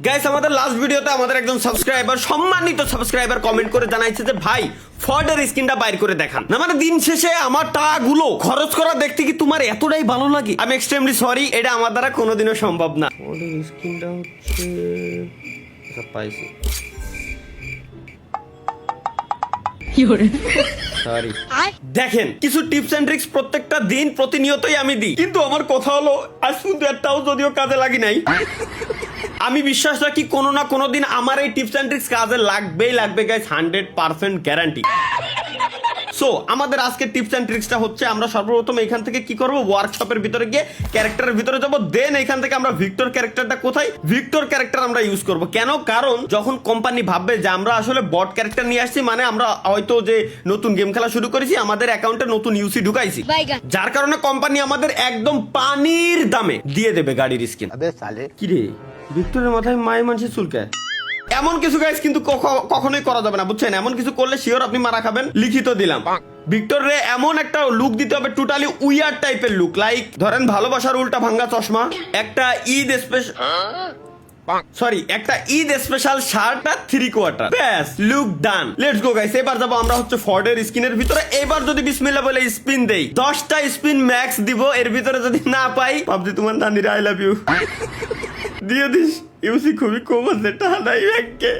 Guys আমাদের last ভিডিওতে আমাদের একজন সাবস্ক্রাইবার সম্মানিত সাবস্ক্রাইবার কমেন্ট করে জানাইছে যে ভাই ফর্ডের স্কিনটা বাইর করে দেখান না, মানে দিন শেষে আমার টাকাগুলো খরচ করা দেখতে কি তোমার এতটাই ভালো লাগে? আমি এক্সট্রিমলি সরি, এটা আমার দ্বারা কোনোদিনও সম্ভব না। ফর্ডের স্কিনটা হচ্ছে পাইছি, সরি। দেখেন কিছু টিপস এন্ড ট্রিক্স প্রত্যেকটা দিন প্রতিনিয়তই আমি দিই, কিন্তু আমার কথা হলো আজ পর্যন্ত একটাও যদিও কাজে লাগি নাই। আমি বিশ্বাস রাখি কোনো না কোনো দিন আমার এই টিপস এন্ড ট্রিক্স কাজে লাগবেই লাগবে গাইস, 100% গ্যারান্টি। সো আমাদের আজকের টিপস এন্ড ট্রিক্সটা হচ্ছে আমরা সর্বপ্রথম এখান থেকে কি করব, ওয়ার্কশপের ভিতরে গিয়ে ক্যারেক্টারের ভিতরে যাব, দেন এখান থেকে আমরা ভিক্টর ক্যারেক্টারটা কোথায়, ভিক্টর ক্যারেক্টার আমরা ইউজ করব। কেন? কারণ যখন কোম্পানি ভাববে যে আমরা আসলে বট ক্যারেক্টার নিয়ে আসছি, মানে আমরা হয়তো যে নতুন গেম খেলা শুরু করেছি, আমাদের অ্যাকাউন্টে নতুন ইউসি ঢুকাইছি, যার কারণে কোম্পানি আমাদের একদম পানির দামে দিয়ে দেবে গাড়ির স্কিন। কি রে ভিক্টরের মাথায় মায়ের মানুষের চুলকায়, এমন কিছু গাইস কিন্তু কখনোই করা যাবে না, বুঝছেন? এমন কিছু করলে শিওর আপনি মারা খাবেন, লিখিত দিলাম। ভিক্টর রে এমন একটা লুক দিতে হবে, টোটালি উইয়ার টাইপের লুক, লাইক ধরেন ভালোবাসার উল্টা ভাঙ্গা চশমা, একটা ঈদ স্পেশাল শার্ট আর 3/4, ব্যাস look done. Let's go guys, এবার যাবো আমরা হচ্ছে ফর্ডের স্কিনের ভিতরে। এবার যদি বিসমিল্লাহ বলে স্পিন দেই, 10টা স্পিন ম্যাক্স দিব, এর ভিতরে যদি না পাই ভাবছি তোমার নানির আই লাভ ইউ দিয়ে দিস। ইউসি খুবই কম আছে, টাকা নাই ব্যাংকে।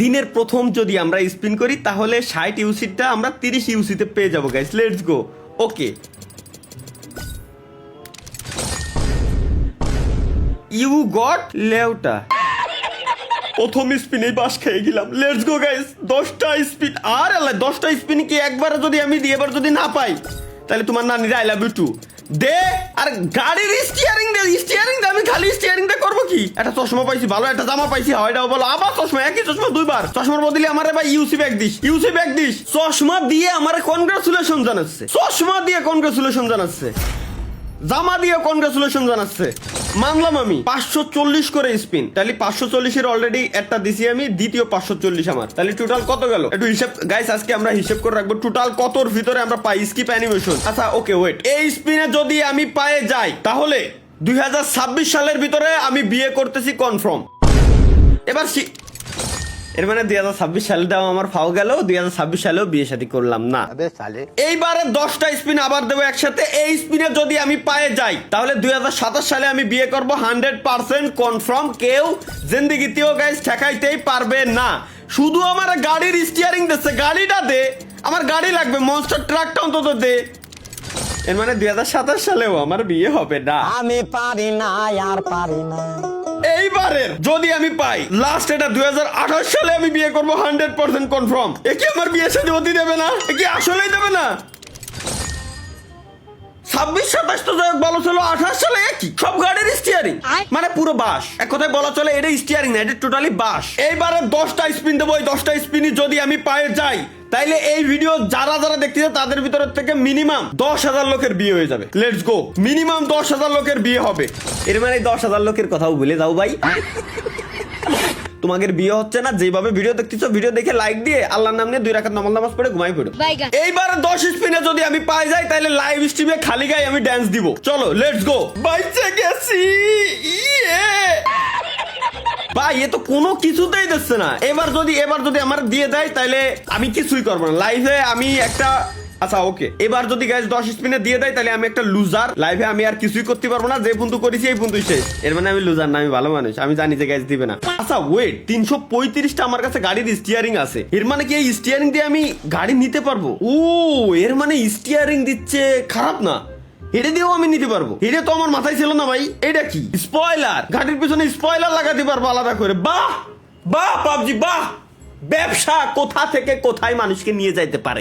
দিনের প্রথম যদি আমরা স্পিন করি তাহলে 60 ইউসিটা আমরা 30 ইউসিতে পেয়ে যাবো guys. Let's go. Okay, you got লেউটা। প্রথম স্পিনেই বাস খেয়ে গেলাম। লেটস গো গাইস, 10টা স্পিন। আর আল্লাহ, 10টা স্পিন কি একবারে যদি আমি দিই, এবার যদি না পাই তাহলে তোমার নানির আই লাভ ইউ টু দে। আর গাড়ির স্টিয়ারিং দে, আমি খালি স্টিয়ারিংটা করবো কি? একটা চশমা পাইছি ভালো, একটা জামা পাইছি, হয়টাও বলো আবার চশমা, একই চশমা দুইবার। চশমার বদলে আমারে ভাই ইউসি ব্যাগ দিস। চশমা দিয়ে আমারে কনগ্রাচুলেশন জানাচ্ছে, জামা দিয়ে কনগ্রাচুলেশন জানাচ্ছে। মানলাম আমি 540 করে স্পিন, তাহলে 540 অলরেডি একটা দিছি আমি, দ্বিতীয় 540 আমার, তাহলে টোটাল কত গেল একটু হিসাব গাইস, আজকে আমরা হিসাব করে রাখবো টোটাল কতর ভিতরে আমরা পাই স্কিপ অ্যানিমেশন। আচ্ছা ওকে ওয়েট, এই স্পিনে যদি আমি পায়ে যাই তাহলে 2026 সালের ভিতরে আমি বিয়ে করতেছি কনফার্ম। এবার এর মানে 2026 সালটাও আমার ফাও গেল, 2026 সালেও বিয়ে শাদী করলাম না। এইবারে 10টা স্পিন আবার দেবো একসাথে, এই স্পিনে যদি আমি পায়ে যাই তাহলে 2027 সালে আমি বিয়ে করব 100% কনফার্ম। কেউ জিন্দেগিতেও গাইস ঠেকাইতেই পারবে না। শুধু আমার গাড়ির স্টিয়ারিং দিচ্ছে, গাড়িটা দে, আমার গাড়ি লাগবে, মনস্টার ট্রাকটা অন্তত দে। এর মানে 2027 সালেও আমার বিয়ে হবে না। আমি পারি না, আর পারি না। এইবারের যদি আমি পাই লাস্ট, এটা 2028 সালে আমি বিয়ে করবো 100% কনফার্ম। এ কি আমার বিয়ে সাথে অতি দেবে না? এ কি আসলেই দেবে না? 26-27 তো যাই হোক ভালো ছিল, 28 সালে একই সব গাড়ির স্টিয়ারিং, মানে পুরো বাস। এক কথায় বলা চলে এটা স্টিয়ারিং না, এটা টোটালি বাস। এইবারে 10টা স্পিন দেবো, এই 10টা স্পিনই যদি আমি পায়ে যাই তাইলে এই ভিডিও যারা দেখতেছে তাদের ভিতর থেকে মিনিমাম 10,000 লোকের বিয়ে হয়ে যাবে। লেটস গো, মিনিমাম 10,000 লোকের বিয়ে হবে। এর মানে 10,000 লোকের কথাও ভুলে যাও ভাই। তোমাদের বিয়ে হচ্ছে না, যেভাবে ভিডিও দেখতেছো, ভিডিও দেখে লাইক দিয়ে আল্লাহর নাম নিয়ে 2 রাকাত নফল নামাজ পড়ে ঘুমাই পড়ো। এইবার 10 স্পিনে যদি আমি পাই যাই তাহলে লাইভ স্ট্রিমে খালি গায়ে আমি ড্যান্স দিব। চলো লেটস গো। বাইচে গেছি ভাই, এ তো কোনো কিছুতেই দিচ্ছে না। এবার যদি আমার দিয়ে দেয় তাহলে আমি কিছুই করবো না লাইভে, আমি একটা আচ্ছা ওকে। এবার যদি গাইস 10 স্পিনে দিয়ে দেয় তাহলে আমি একটা লুজার, লাইভে আমি আর কিছুই করতে পারবো না, যে বন্ধু করেছি এই বন্ধু শেষ। এর মানে আমি লুজার না, আমি ভালো মানুষ, আমি জানি যে গাইস দিবে না। আচ্ছা ওয়েট, 335টা আমার কাছে গাড়ির স্টিয়ারিং আছে, এর মানে কি এই স্টিয়ারিং দিয়ে আমি গাড়ি নিতে পারবো? ও এর মানে স্টিয়ারিং দিচ্ছে, খারাপ না, এটা দিয়েও আমি নিতে পারবো। এটা তো আমার মাথায় ছিল না ভাই। এটা কি স্পয়লার, গাড়ির পিছনে স্পয়লার লাগাতে পারবো আলাদা করে। বাহ বাহ পাবজি বাহ, ব্যবসা কোথা থেকে কোথায় মানুষকে নিয়ে যাইতে পারে।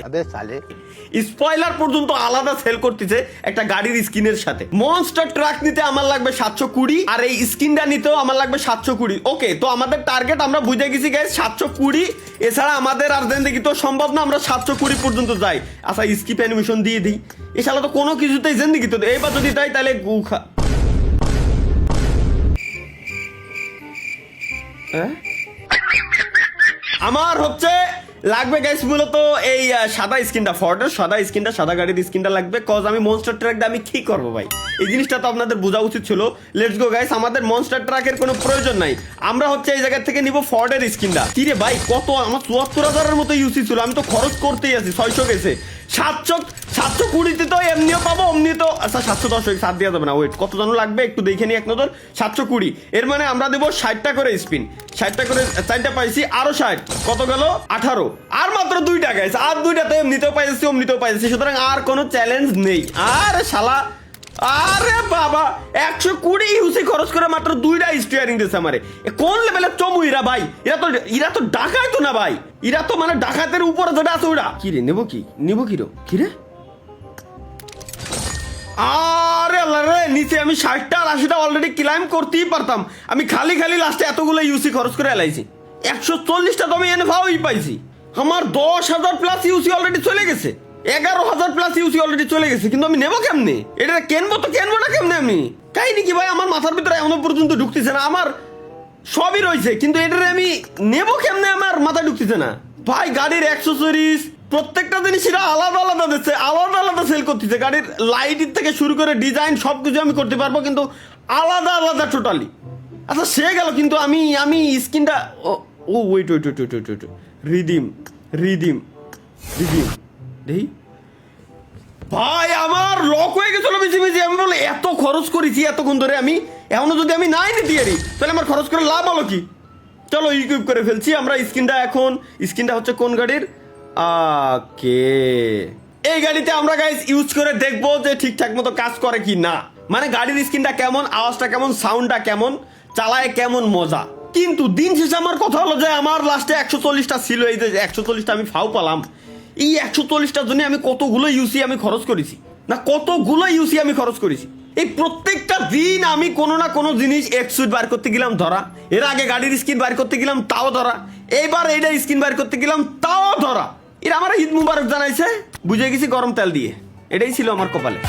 স্পয়লার পর্যন্ত আলাদা সেল করতেছে একটা গাড়ির স্কিনের সাথে। মনস্টার ট্রাক নিতে আমার লাগবে 720, আর এই স্কিনটা নিতেও আমার লাগবে 720। ওকে, তো আমাদের টার্গেট আমরা বুঝে গেছি গাইস 720, এছাড়া আমাদের আর জিন্দেগি তো সম্ভব না আমরা 720 পর্যন্ত যাই। আচ্ছা স্কিপ অ্যানিমেশন দিয়ে দিই, এছাড়া তো কোনো কিছুতেই জিন্দেগি তো এইবার যদি তাই তাহলে গুখা। আমার হচ্ছে লাগবে গাইস মূলত এই সাদা স্কিনটা, ফর্ডের সাদা স্কিনটা, সাদা গাড়ির স্কিনটা লাগবে। কজ আমি মনস্টার ট্রাক দিয়ে আমি কি করবো ভাই, এই জিনিসটা তো আপনাদের বোঝা উচিত ছিল। লেটস গো গাইস, আমাদের মনস্টার ট্রাকের কোনো প্রয়োজন নাই, আমরা হচ্ছে এই জায়গা থেকে নিব ফর্ডের স্কিনটা। কি রে ভাই, কত আমার 74,000-এর মতো ইউসি ছিল, আমি তো খরচ করতেই আছি। 600 গেছে, 720 তো এমনিও পাবো, অমনি তো আচ্ছা 710 সাত দেওয়া যাবে না। ওয়েট, কত জন লাগবে একটু দেখে নি এক নজর। 720, এর মানে আমরা দেবো 60টা করে স্পিন, 60টা করে 4টা পাইছি, আরো 60, কত গেল 18, আর মাত্র 2টা গাইস, আর 2টা তো এমনিতেও পাইছি অমনিতেও পাইছি, সুতরাং আর কোনো চ্যালেঞ্জ নেই। আরে শালা, আরে বাবা 120 ইউসি খরচ করে মাত্র 2টা স্টিয়ারিং দিয়েছে আমারে। কোন লেভেলের চমু এরা ভাই, এরা তো ডাকায় তো না ভাই, এরা তো মানে ডাকাতের উপরে যেটা আছে ওরা। কি রে নেবো, কি রে আরে আল্লাহ রে, নিচে আমি 60টা আর 80টা অলরেডি ক্লাইম করতেই পারতাম, আমি খালি লাস্টে এতগুলো ইউসি খরচ করে এলাইছি। 140টা তো আমি এনফাওই পাইছি, আমার 10,000 প্লাস ইউসি অলরেডি চলে গেছে, 11,000 প্লাস ইউসি অলরেডি চলে গেছে, কিন্তু আমি নেবো কেমনে এটা? কেনবো না কেমনে আমি? কাহিনী কি ভাই, আমার মাথার ভিতরে এখনো পর্যন্ত ঢুকতেছে না। আমার সবই রয়েছে কিন্তু এটারে আমি নেবো কেমনে, আমার মাথায় ঢুকতেছে না ভাই। গাড়ির অ্যাক্সেসরিজ প্রত্যেকটা জিনিস এরা আলাদা দিচ্ছে, আলাদা সেল করতেছে। গাড়ির লাইটের থেকে শুরু করে ডিজাইন সবকিছু আমি করতে পারবো, কিন্তু আলাদা টোটালি। আচ্ছা সে গেল, কিন্তু আমি স্কিনটা ও ওয়েট রিডিম দেখি ভাই, আমার লক হয়ে গেছিল বেশি। আমি বলে এত খরচ করেছি এতক্ষণ ধরে, আমি এখনো যদি আমি নাই নিতে পারি তাহলে আমার খরচ করে লাভ হলো কি? চলো ইকুইপ করে ফেলছি আমরা স্কিনটা। এখন স্কিনটা হচ্ছে কোন গাড়ির? ওকে, এই গাড়িতে আমরা গাইস ইউজ করে দেখবো যে ঠিকঠাক মতো কাজ করে কি না, মানে গাড়ির স্কিনটা কেমন, আওয়াজটা কেমন, সাউন্ডটা কেমন, চালায় কেমন মজা। কিন্তু দিন শেষে আমার কথা হলো যে আমার লাস্টে 140টা ছিল, এই যে 140টা আমি ফাউ পালাম। এই 140টার জন্য আমি কতগুলো ইউসি আমি খরচ করেছি, এই প্রত্যেকটা দিন আমি কোনো না কোনো জিনিস এক্সুইট বার করতে গেলাম ধরা, এর আগে গাড়ির স্কিন বার করতে গেলাম তাও ধরা, এইবার এইটা স্কিন বার করতে গেলাম তাও ধরা। এরা আমার ঈদ মুবারক জানাইছে, বুঝে গেছি গরম তেল দিয়ে, এটাই ছিল আমার কপালে।